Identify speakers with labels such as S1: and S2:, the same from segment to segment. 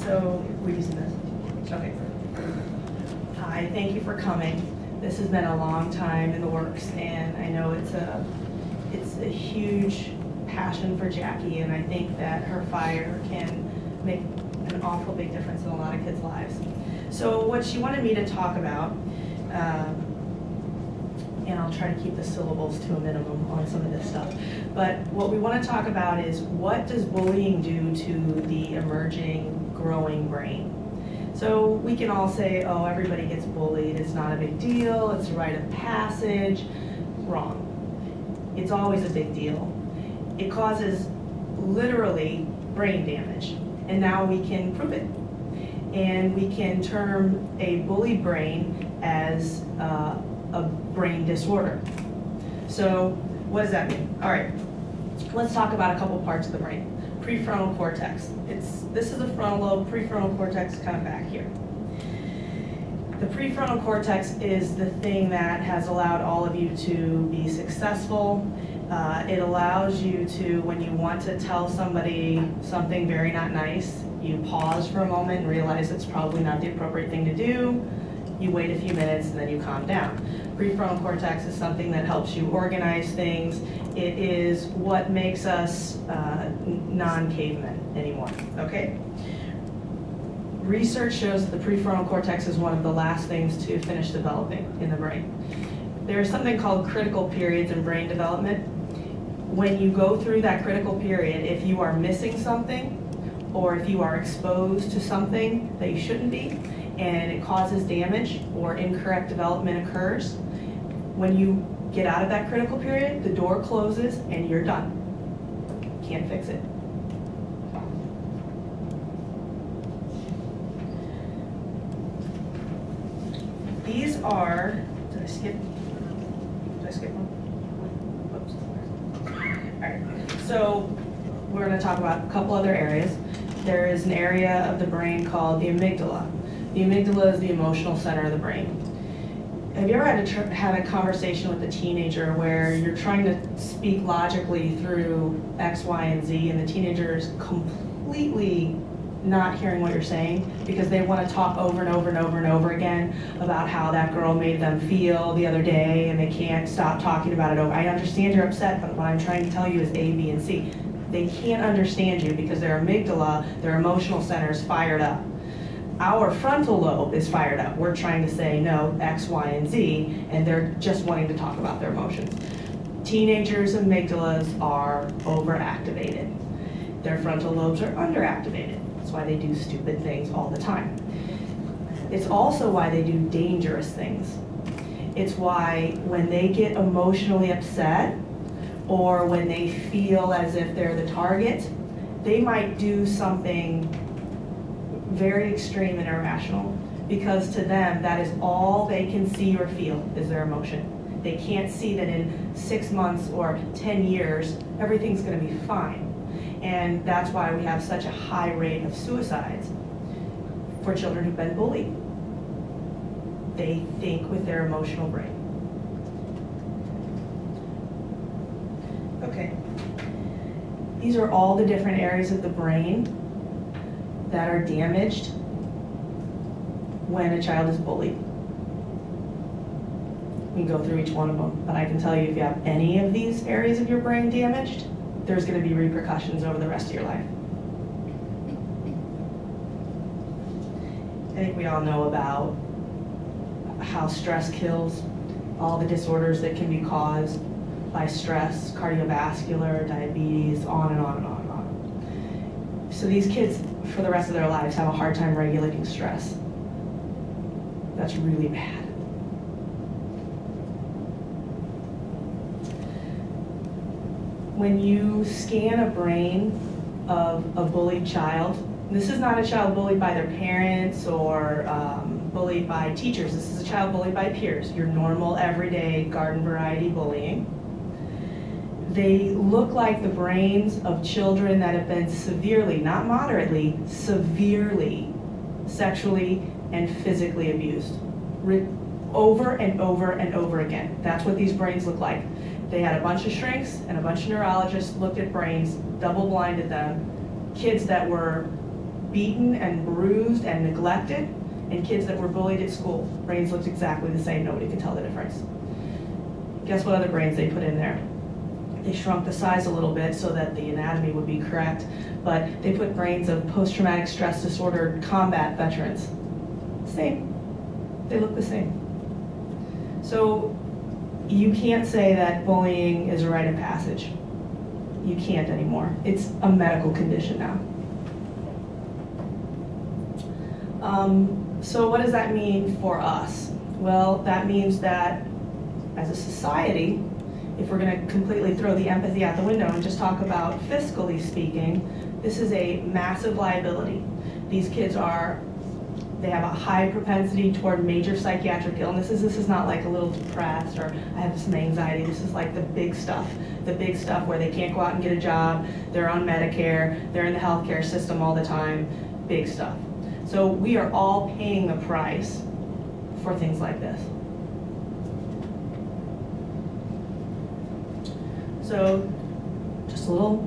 S1: So we're using this. Okay. Hi, thank you for coming. This has been a long time in the works, and I know it's a huge passion for Jackie, and I think that her fire can make an awful big difference in a lot of kids' lives. So what she wanted me to talk about, and I'll try to keep the syllables to a minimum on some of this stuff, but what we want to talk about is what does bullying do to the emerging, growing brain? So we can all say, oh, everybody gets bullied, it's not a big deal, it's a rite of passage. Wrong. It's always a big deal. It causes literally brain damage, and now we can prove it. And we can term a bullied brain as a brain disorder. So what does that mean? All right, let's talk about a couple parts of the brain. Prefrontal cortex. This is the frontal lobe, prefrontal cortex kind of back here. The prefrontal cortex is the thing that has allowed all of you to be successful. It allows you to, when you want to tell somebody something very not nice, you pause for a moment and realize it's probably not the appropriate thing to do. You wait a few minutes and then you calm down. Prefrontal cortex is something that helps you organize things. It is what makes us non-cavemen anymore, okay? Research shows that the prefrontal cortex is one of the last things to finish developing in the brain. There's something called critical periods in brain development. When you go through that critical period, if you are missing something, or if you are exposed to something that you shouldn't be, and it causes damage or incorrect development occurs, when you get out of that critical period, the door closes and you're done. Can't fix it. These are, did I skip one? Whoops. All right, so we're going to talk about a couple other areas. There is an area of the brain called the amygdala. The amygdala is the emotional center of the brain. Have you ever had a conversation with a teenager where you're trying to speak logically through X, Y, and Z, and the teenager is completely not hearing what you're saying because they want to talk over and over and over and over again about how that girl made them feel the other day, and they can't stop talking about it over. I understand you're upset, but what I'm trying to tell you is A, B, and C. They can't understand you because their amygdala, their emotional center, is fired up. Our frontal lobe is fired up. We're trying to say no, X, Y, and Z, and they're just wanting to talk about their emotions. Teenagers' amygdalas are overactivated. Their frontal lobes are underactivated. That's why they do stupid things all the time. It's also why they do dangerous things. It's why when they get emotionally upset, or when they feel as if they're the target, they might do something very extreme and irrational, because to them, that is all they can see or feel is their emotion. They can't see that in 6 months or 10 years, everything's gonna be fine. And that's why we have such a high rate of suicides for children who've been bullied. They think with their emotional brain. Okay. These are all the different areas of the brain that are damaged when a child is bullied. We can go through each one of them, but I can tell you if you have any of these areas of your brain damaged, there's going to be repercussions over the rest of your life. I think we all know about how stress kills, all the disorders that can be caused by stress, cardiovascular, diabetes, on and on and on and on. So these kids, for the rest of their lives, have a hard time regulating stress. That's really bad. When you scan a brain of a bullied child, this is not a child bullied by their parents or bullied by teachers. This is a child bullied by peers, your normal, everyday, garden variety bullying. They look like the brains of children that have been severely, not moderately, severely sexually and physically abused. Over and over and over again. That's what these brains look like. They had a bunch of shrinks and a bunch of neurologists looked at brains, double-blinded them. Kids that were beaten and bruised and neglected, and kids that were bullied at school. Brains looked exactly the same, nobody could tell the difference. Guess what other brains they put in there? They shrunk the size a little bit so that the anatomy would be correct, but they put brains of post-traumatic stress disorder combat veterans. Same. They look the same. So you can't say that bullying is a rite of passage. You can't anymore. It's a medical condition now. So what does that mean for us? Well, that means that as a society, if we're going to completely throw the empathy out the window and just talk about fiscally speaking, this is a massive liability. These kids they have a high propensity toward major psychiatric illnesses. This is not like a little depressed or I have some anxiety. This is like the big stuff where they can't go out and get a job, they're on Medicare, they're in the healthcare system all the time, big stuff. So we are all paying the price for things like this. So just a little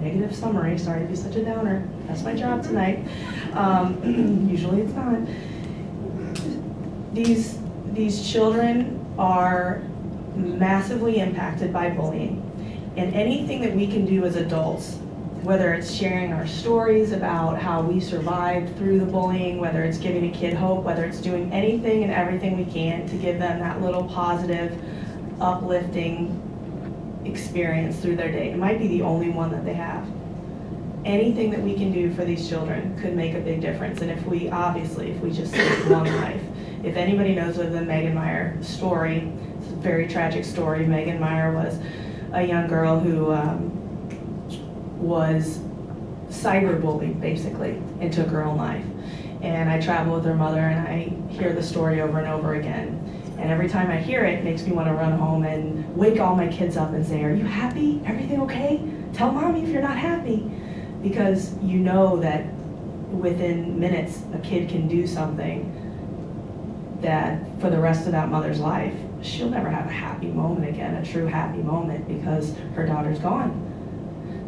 S1: negative summary. Sorry to be such a downer. That's my job tonight. Usually it's not. These children are massively impacted by bullying. And anything that we can do as adults, whether it's sharing our stories about how we survived through the bullying, whether it's giving a kid hope, whether it's doing anything and everything we can to give them that little positive, uplifting experience through their day. It might be the only one that they have. Anything that we can do for these children could make a big difference. And if we just save one life. If anybody knows of the Megan Meyer story, it's a very tragic story. Megan Meyer was a young girl who was cyberbullied, basically, and took her own life. And I travel with her mother, and I hear the story over and over again. And every time I hear it, it makes me want to run home and wake all my kids up and say, are you happy? Everything okay? Tell mommy if you're not happy. Because you know that within minutes, a kid can do something that for the rest of that mother's life, she'll never have a happy moment again, a true happy moment, because her daughter's gone.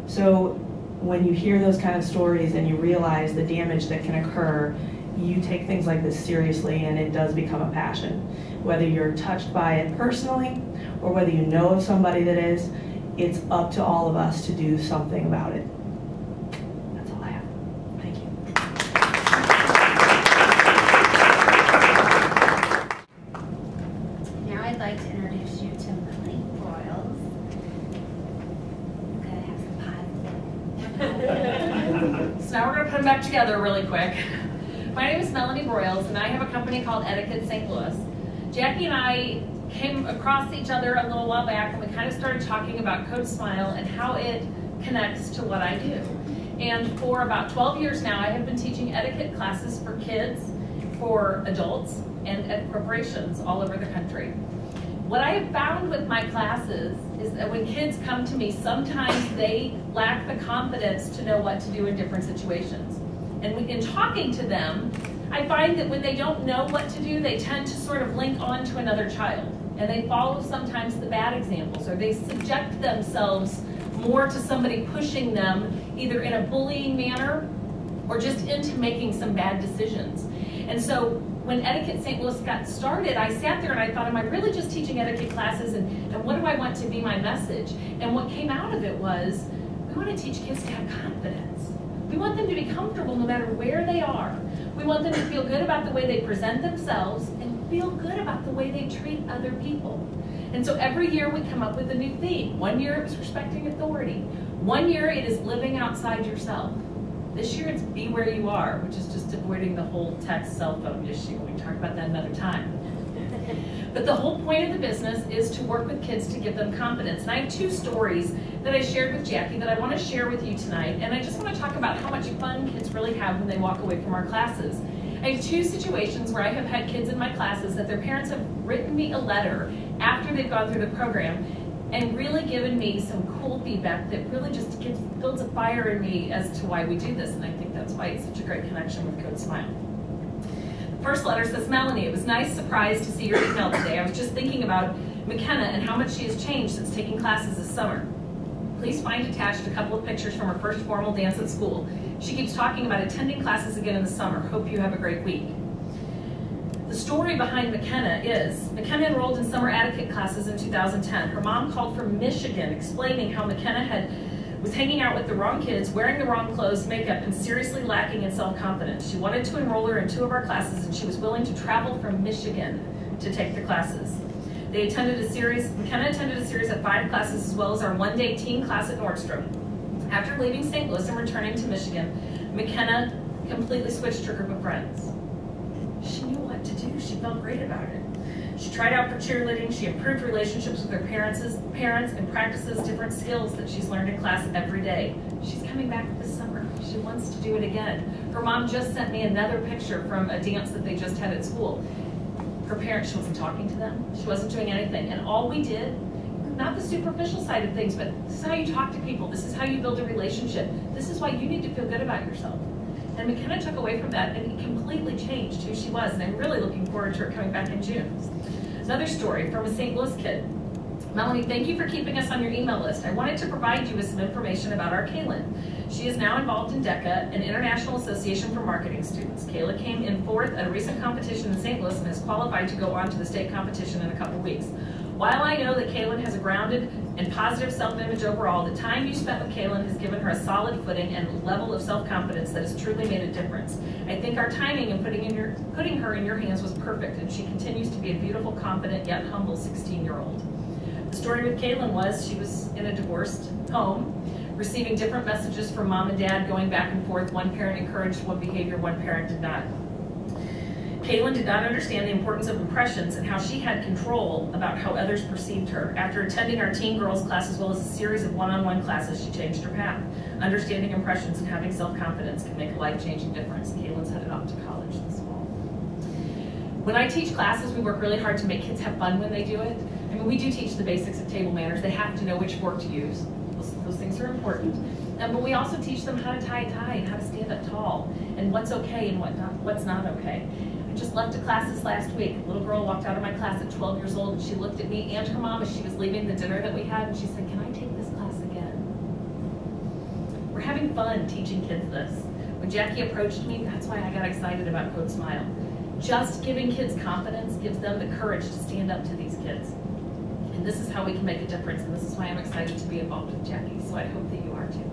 S1: So when you hear those kind of stories and you realize the damage that can occur, you take things like this seriously, and it does become a passion. Whether you're touched by it personally or whether you know of somebody that is, it's up to all of us to do something about it. That's all I have. Thank you.
S2: Now I'd like to introduce you to Melanie Broyles. I'm going to have some positive.
S3: So now we're going to put them back together really quick. My name is Melanie Broyles, and I have a company called Etiquette St. Louis. Jackie and I came across each other a little while back, and we kind of started talking about Code Smile and how it connects to what I do. And for about 12 years now, I have been teaching etiquette classes for kids, for adults, and at corporations all over the country. What I have found with my classes is that when kids come to me, sometimes they lack the confidence to know what to do in different situations. And in talking to them, I find that when they don't know what to do, they tend to sort of link on to another child. And they follow sometimes the bad examples, or they subject themselves more to somebody pushing them either in a bullying manner or just into making some bad decisions. And so when Etiquette St. Louis got started, I sat there and I thought, am I really just teaching etiquette classes, and what do I want to be my message? And what came out of it was, we want to teach kids to have confidence. We want them to be comfortable no matter where they are. We want them to feel good about the way they present themselves and feel good about the way they treat other people. And so every year we come up with a new theme. One year it was respecting authority. One year it is living outside yourself. This year it's be where you are, which is just avoiding the whole text cell phone issue. We can talk about that another time. But the whole point of the business is to work with kids to give them confidence. And I have two stories that I shared with Jackie that I want to share with you tonight. And I just want to talk about how much fun kids really have when they walk away from our classes. I have two situations where I have had kids in my classes that their parents have written me a letter after they've gone through the program and really given me some cool feedback that really just builds a fire in me as to why we do this. And I think that's why it's such a great connection with Code Smile. First letter says, Melanie, it was nice surprise to see your email today. I was just thinking about McKenna and how much she has changed since taking classes this summer. Please find attached a couple of pictures from her first formal dance at school. She keeps talking about attending classes again in the summer. Hope you have a great week. The story behind McKenna is, McKenna enrolled in summer etiquette classes in 2010. Her mom called from Michigan explaining how McKenna was hanging out with the wrong kids, wearing the wrong clothes, makeup, and seriously lacking in self-confidence. She wanted to enroll her in 2 of our classes, and she was willing to travel from Michigan to take the classes. McKenna attended a series of 5 classes as well as our one-day teen class at Nordstrom. After leaving St. Louis and returning to Michigan, McKenna completely switched her group of friends. She knew what to do. She felt great about it. She tried out for cheerleading. She improved relationships with her parents and practices different skills that she's learned in class every day. She's coming back this summer. She wants to do it again. Her mom just sent me another picture from a dance that they just had at school. Her parents, she wasn't talking to them. She wasn't doing anything. And all we did, not the superficial side of things, but this is how you talk to people. This is how you build a relationship. This is why you need to feel good about yourself. And McKenna took away from that and it completely changed who she was. And I'm really looking forward to her coming back in June. Another story from a St. Louis kid. Melanie, thank you for keeping us on your email list. I wanted to provide you with some information about our Kaylin. She is now involved in DECA, an International Association for Marketing Students. Kayla came in 4th at a recent competition in St. Louis and is qualified to go on to the state competition in a couple weeks. While I know that Kaylin has a grounded and positive self-image overall, the time you spent with Kaylin has given her a solid footing and level of self-confidence that has truly made a difference. I think our timing in putting her in your hands was perfect, and she continues to be a beautiful, confident, yet humble 16-year-old. The story with Kaylin was she was in a divorced home, receiving different messages from mom and dad going back and forth. One parent encouraged one behavior, one parent did not. Kaylin did not understand the importance of impressions and how she had control about how others perceived her. After attending our teen girls class as well as a series of one-on-one classes, she changed her path. Understanding impressions and having self-confidence can make a life-changing difference. Kaylin's headed off to college this fall. When I teach classes, we work really hard to make kids have fun when they do it. I mean, we do teach the basics of table manners. They have to know which fork to use. Those things are important. But we also teach them how to tie a tie and how to stand up tall and what's okay and what's not okay. I just left a class this last week. A little girl walked out of my class at 12 years old and she looked at me and her mom as she was leaving the dinner that we had and she said, "Can I take this class again?" We're having fun teaching kids this. When Jackie approached me, that's why I got excited about Code Smile. Just giving kids confidence gives them the courage to stand up to these kids. And this is how we can make a difference, and this is why I'm excited to be involved with Jackie, so I hope that you are too.